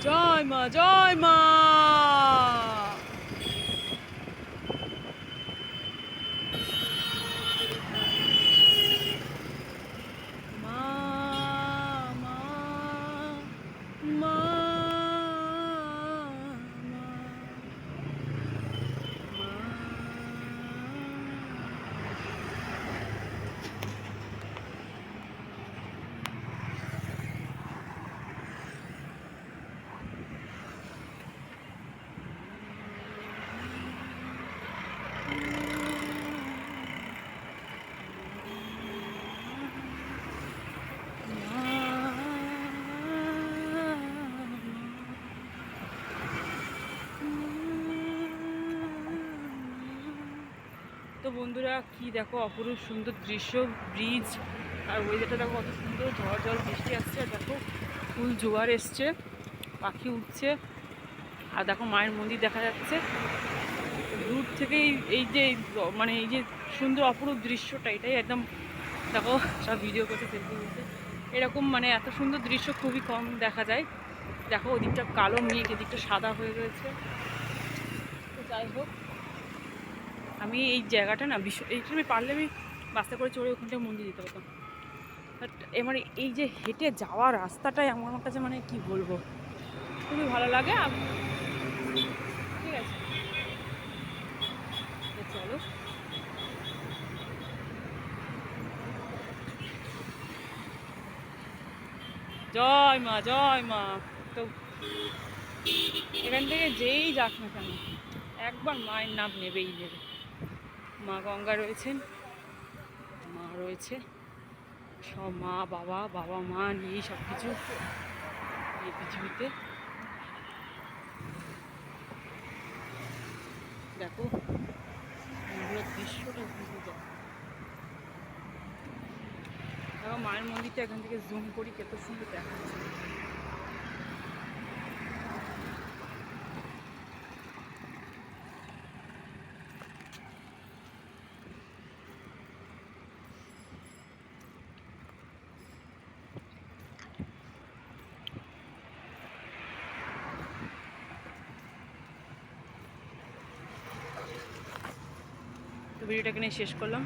জয় মা, জয় মা। মা, মা, মা, মা, তো বন্ধুরা, কি দেখো অপরূপ সুন্দর দৃশ্য, ব্রিজ আর ওয়েদারটা দেখো কত সুন্দর, ঝড় ঝড় বৃষ্টি আসছে। আর দেখো ফুল জোয়ার এসছে, পাখি উঠছে। আর দেখো মায়ের মন্দির দেখা যাচ্ছে দূর থেকে। এই যে মানে এই যে সুন্দর অপরূপ দৃশ্যটা, এটাই একদম দেখো সব ভিডিও করতে, সেলফি করতে। এরকম মানে এত সুন্দর দৃশ্য খুবই কম দেখা যায়। দেখো ওদিকটা কালো মেঘ, এদিকটা সাদা হয়ে রয়েছে। তো যাই হোক, আমি এই জায়গাটা না এইখানে আমি পারলে আমি বাসে করে চড়ে ওখানটায় মন্দির দিতে পারতাম। বাট মানে এই যে হেঁটে যাওয়ার রাস্তাটাই আমার কাছে মানে কি বলবো, খুবই ভালো লাগে। ঠিক আছে, তো চলো। জয় মা, জয় মা। তো এখান থেকে যেই যাক না কেন একবার মায়ের নাম নেবেই নেবে। মা গঙ্গা রয়েছেন, মা রয়েছে, সব মা বাবা, বাবা মা নিয়েই সব কিছু এই পৃথিবীতে। দেখো পুরো দৃশ্যটা ঘুরে যায়। দেখো মায়ের মন্দিরটা এখান থেকে জুম করি, কত সুন্দর দেখা যাচ্ছে। তো ভিডিওটা এখানে শেষ করলাম।